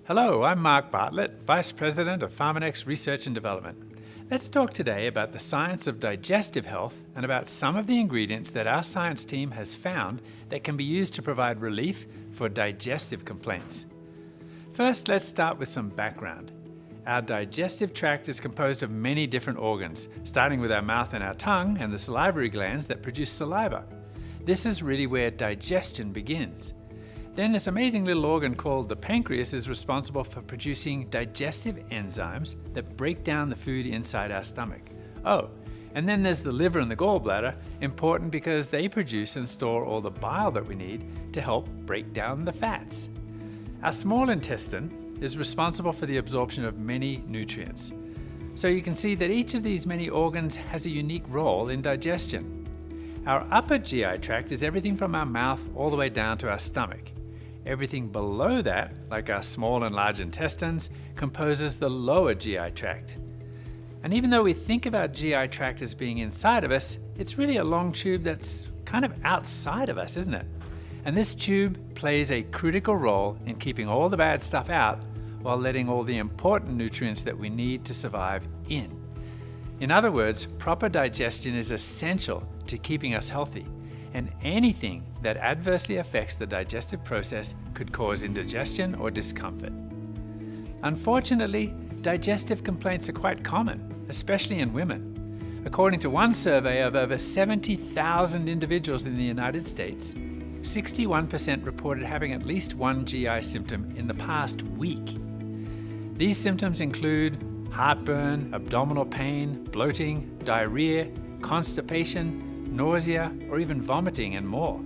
Hello, I'm Mark Bartlett, Vice President of Pharmanex Research and Development. Let's talk today about the science of digestive health and about some of the ingredients that our science team has found that can be used to provide relief for digestive complaints. First, let's start with some background. Our digestive tract is composed of many different organs, starting with our mouth and our tongue and the salivary glands that produce saliva. This is really where digestion begins. Then this amazing little organ called the pancreas is responsible for producing digestive enzymes that break down the food inside our stomach. Oh, and then there's the liver and the gallbladder, important because they produce and store all the bile that we need to help break down the fats. Our small intestine is responsible for the absorption of many nutrients. So you can see that each of these many organs has a unique role in digestion. Our upper GI tract is everything from our mouth all the way down to our stomach. Everything below that, like our small and large intestines, composes the lower GI tract. And even though we think of our GI tract as being inside of us, it's really a long tube that's kind of outside of us, isn't it? And this tube plays a critical role in keeping all the bad stuff out while letting all the important nutrients that we need to survive in. In other words, proper digestion is essential to keeping us healthy. And anything that adversely affects the digestive process could cause indigestion or discomfort. Unfortunately, digestive complaints are quite common, especially in women. According to one survey of over 70,000 individuals in the United States, 61% reported having at least one GI symptom in the past week. These symptoms include heartburn, abdominal pain, bloating, diarrhea, constipation, nausea, or even vomiting, and more.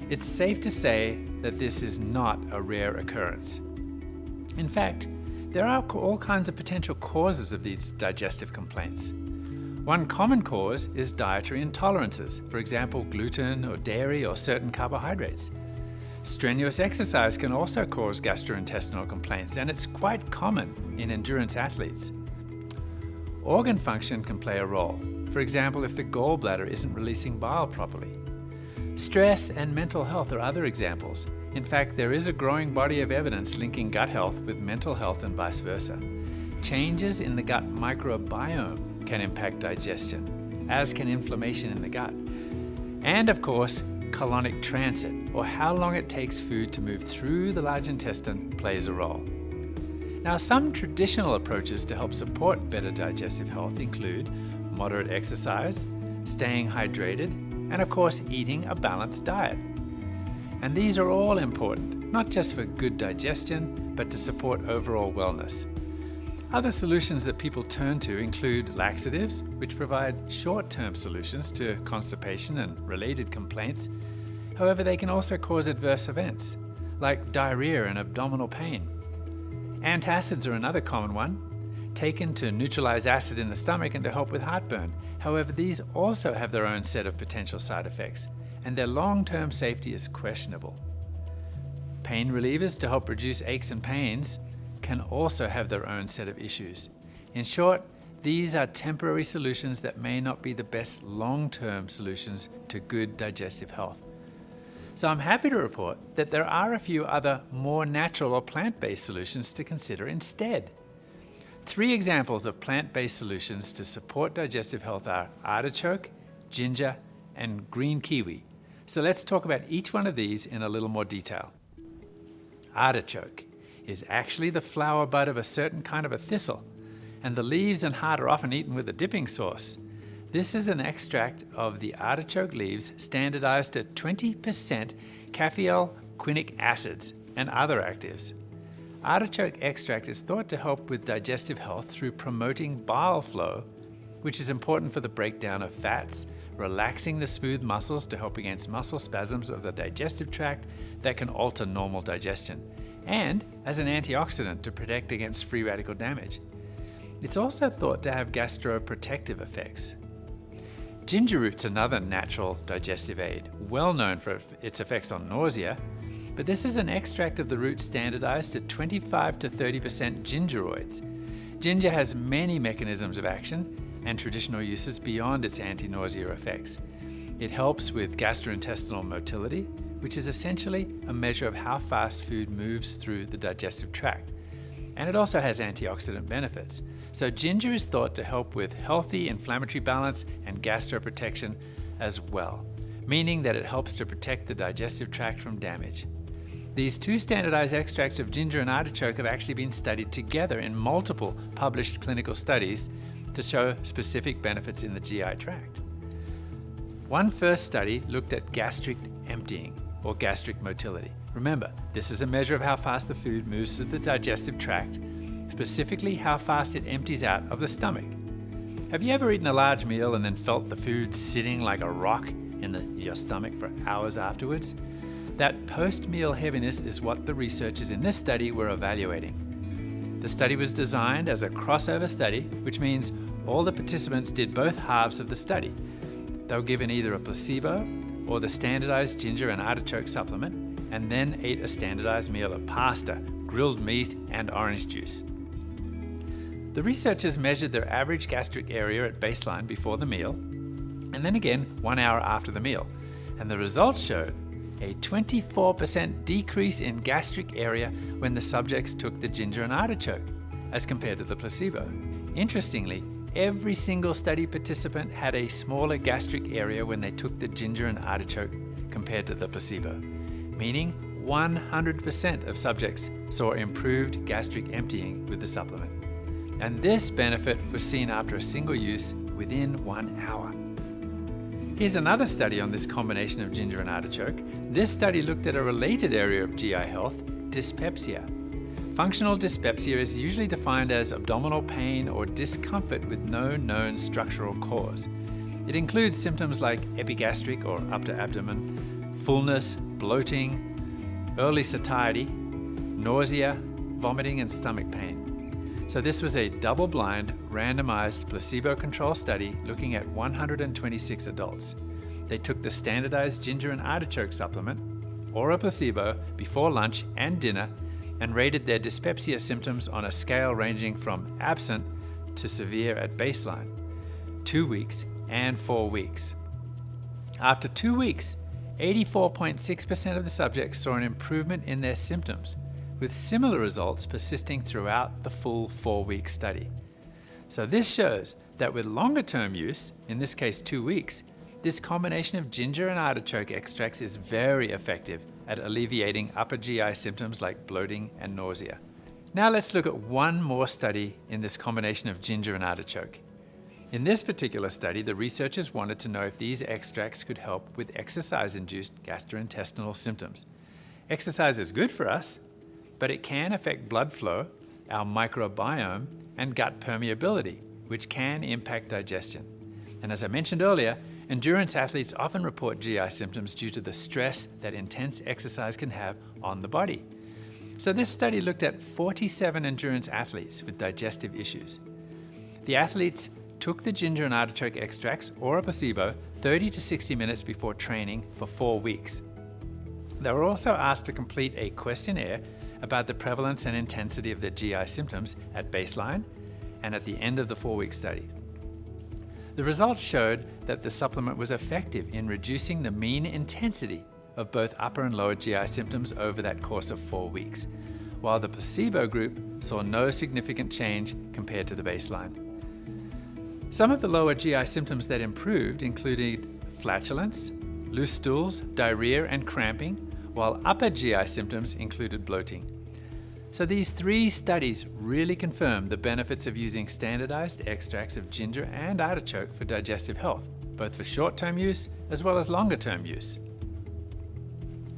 It's safe to say that this is not a rare occurrence. In fact, there are all kinds of potential causes of these digestive complaints. One common cause is dietary intolerances, for example, gluten or dairy or certain carbohydrates. Strenuous exercise can also cause gastrointestinal complaints, and it's quite common in endurance athletes. Organ function can play a role. For example, if the gallbladder isn't releasing bile properly. Stress and mental health are other examples. In fact, there is a growing body of evidence linking gut health with mental health and vice versa. Changes in the gut microbiome can impact digestion, as can inflammation in the gut. And of course, colonic transit, or how long it takes food to move through the large intestine, plays a role. Now, some traditional approaches to help support better digestive health include moderate exercise, staying hydrated, and of course eating a balanced diet. And these are all important, not just for good digestion, but to support overall wellness. Other solutions that people turn to include laxatives, which provide short-term solutions to constipation and related complaints. However, they can also cause adverse events, like diarrhea and abdominal pain. Antacids are another common one, taken to neutralize acid in the stomach and to help with heartburn. However, these also have their own set of potential side effects, and their long-term safety is questionable. Pain relievers to help reduce aches and pains can also have their own set of issues. In short, these are temporary solutions that may not be the best long-term solutions to good digestive health. So I'm happy to report that there are a few other more natural or plant-based solutions to consider instead. 3 examples of plant-based solutions to support digestive health are artichoke, ginger, and green kiwi. So let's talk about each one of these in a little more detail. Artichoke is actually the flower bud of a certain kind of a thistle, and the leaves and heart are often eaten with a dipping sauce. This is an extract of the artichoke leaves standardized at 20% caffeoylquinic acids and other actives. Artichoke extract is thought to help with digestive health through promoting bile flow, which is important for the breakdown of fats, relaxing the smooth muscles to help against muscle spasms of the digestive tract that can alter normal digestion, and as an antioxidant to protect against free radical damage. It's also thought to have gastroprotective effects. Ginger root's another natural digestive aid, well known for its effects on nausea, but this is an extract of the root standardized at 25 to 30% gingeroids. Ginger has many mechanisms of action and traditional uses beyond its anti-nausea effects. It helps with gastrointestinal motility, which is essentially a measure of how fast food moves through the digestive tract. and it also has antioxidant benefits. So ginger is thought to help with healthy inflammatory balance and gastroprotection as well, meaning that it helps to protect the digestive tract from damage. These two standardized extracts of ginger and artichoke have actually been studied together in multiple published clinical studies to show specific benefits in the GI tract. One first study looked at gastric emptying, or gastric motility. Remember, this is a measure of how fast the food moves through the digestive tract, specifically how fast it empties out of the stomach. Have you ever eaten a large meal and then felt the food sitting like a rock in your stomach for hours afterwards? That post-meal heaviness is what the researchers in this study were evaluating. The study was designed as a crossover study, which means all the participants did both halves of the study. They were given either a placebo or the standardized ginger and artichoke supplement, and then ate a standardized meal of pasta, grilled meat, and orange juice. The researchers measured their average gastric area at baseline before the meal, and then again 1 hour after the meal, and the results showed a 24% decrease in gastric area when the subjects took the ginger and artichoke, as compared to the placebo. Interestingly, every single study participant had a smaller gastric area when they took the ginger and artichoke compared to the placebo, meaning 100% of subjects saw improved gastric emptying with the supplement. And this benefit was seen after a single use within 1 hour. Here's another study on this combination of ginger and artichoke. This study looked at a related area of GI health, dyspepsia. Functional dyspepsia is usually defined as abdominal pain or discomfort with no known structural cause. It includes symptoms like epigastric or upper abdomen, fullness, bloating, early satiety, nausea, vomiting, and stomach pain. So this was a double-blind, randomized, placebo-controlled study looking at 126 adults. They took the standardized ginger and artichoke supplement, or a placebo, before lunch and dinner, and rated their dyspepsia symptoms on a scale ranging from absent to severe at baseline, 2 weeks and 4 weeks. After 2 weeks, 84.6% of the subjects saw an improvement in their symptoms, with similar results persisting throughout the full 4-week study. So this shows that with longer-term use, in this case 2 weeks, this combination of ginger and artichoke extracts is very effective at alleviating upper GI symptoms like bloating and nausea. Now let's look at one more study in this combination of ginger and artichoke. In this particular study, the researchers wanted to know if these extracts could help with exercise-induced gastrointestinal symptoms. Exercise is good for us, but it can affect blood flow, our microbiome, and gut permeability, which can impact digestion. And as I mentioned earlier, endurance athletes often report GI symptoms due to the stress that intense exercise can have on the body. So this study looked at 47 endurance athletes with digestive issues. The athletes took the ginger and artichoke extracts or a placebo 30 to 60 minutes before training for 4 weeks. They were also asked to complete a questionnaire about the prevalence and intensity of their GI symptoms at baseline and at the end of the 4-week study. The results showed that the supplement was effective in reducing the mean intensity of both upper and lower GI symptoms over that course of 4 weeks, while the placebo group saw no significant change compared to the baseline. Some of the lower GI symptoms that improved included flatulence, loose stools, diarrhea, and cramping, while upper GI symptoms included bloating. So these 3 studies really confirm the benefits of using standardized extracts of ginger and artichoke for digestive health, both for short-term use as well as longer-term use.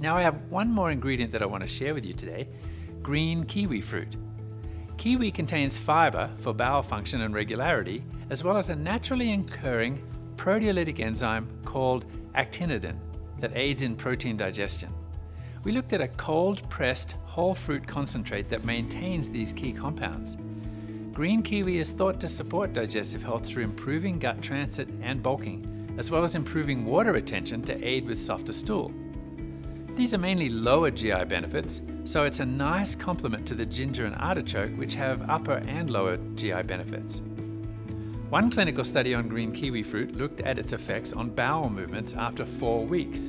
Now I have one more ingredient that I want to share with you today, green kiwi fruit. Kiwi contains fiber for bowel function and regularity, as well as a naturally occurring proteolytic enzyme called actinidin that aids in protein digestion. We looked at a cold-pressed whole fruit concentrate that maintains these key compounds. Green kiwi is thought to support digestive health through improving gut transit and bulking, as well as improving water retention to aid with softer stool. These are mainly lower GI benefits, so it's a nice complement to the ginger and artichoke, which have upper and lower GI benefits. One clinical study on green kiwi fruit looked at its effects on bowel movements after 4 weeks.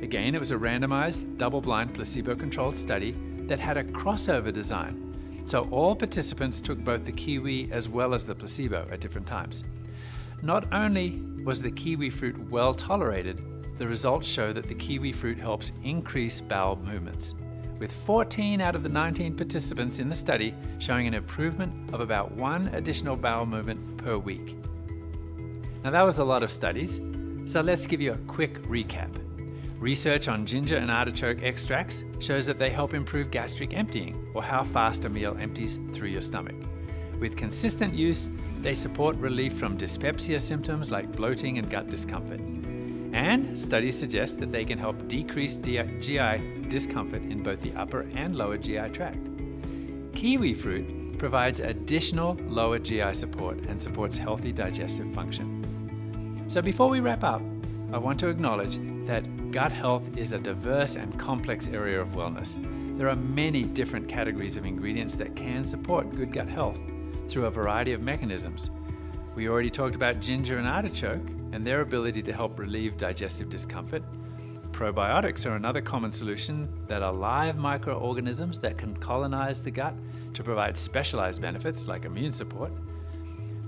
Again, it was a randomized, double-blind, placebo-controlled study that had a crossover design. So all participants took both the kiwi as well as the placebo at different times. Not only was the kiwi fruit well tolerated, the results show that the kiwi fruit helps increase bowel movements, with 14 out of the 19 participants in the study showing an improvement of about 1 additional bowel movement per week. Now that was a lot of studies, so let's give you a quick recap. Research on ginger and artichoke extracts shows that they help improve gastric emptying, or how fast a meal empties through your stomach. With consistent use, they support relief from dyspepsia symptoms like bloating and gut discomfort. And studies suggest that they can help decrease GI discomfort in both the upper and lower GI tract. Kiwi fruit provides additional lower GI support and supports healthy digestive function. So before we wrap up, I want to acknowledge that gut health is a diverse and complex area of wellness. There are many different categories of ingredients that can support good gut health through a variety of mechanisms. We already talked about ginger and artichoke and their ability to help relieve digestive discomfort. Probiotics are another common solution that are live microorganisms that can colonize the gut to provide specialized benefits like immune support.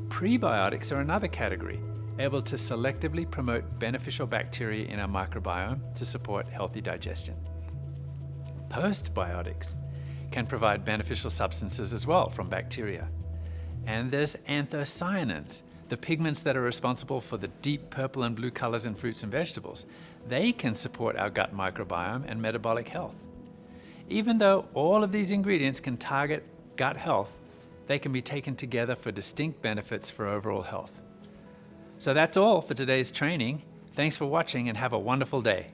Prebiotics are another category, able to selectively promote beneficial bacteria in our microbiome to support healthy digestion. Postbiotics can provide beneficial substances as well from bacteria. And there's anthocyanins, the pigments that are responsible for the deep purple and blue colors in fruits and vegetables. They can support our gut microbiome and metabolic health. Even though all of these ingredients can target gut health, they can be taken together for distinct benefits for overall health. So that's all for today's training. Thanks for watching and have a wonderful day.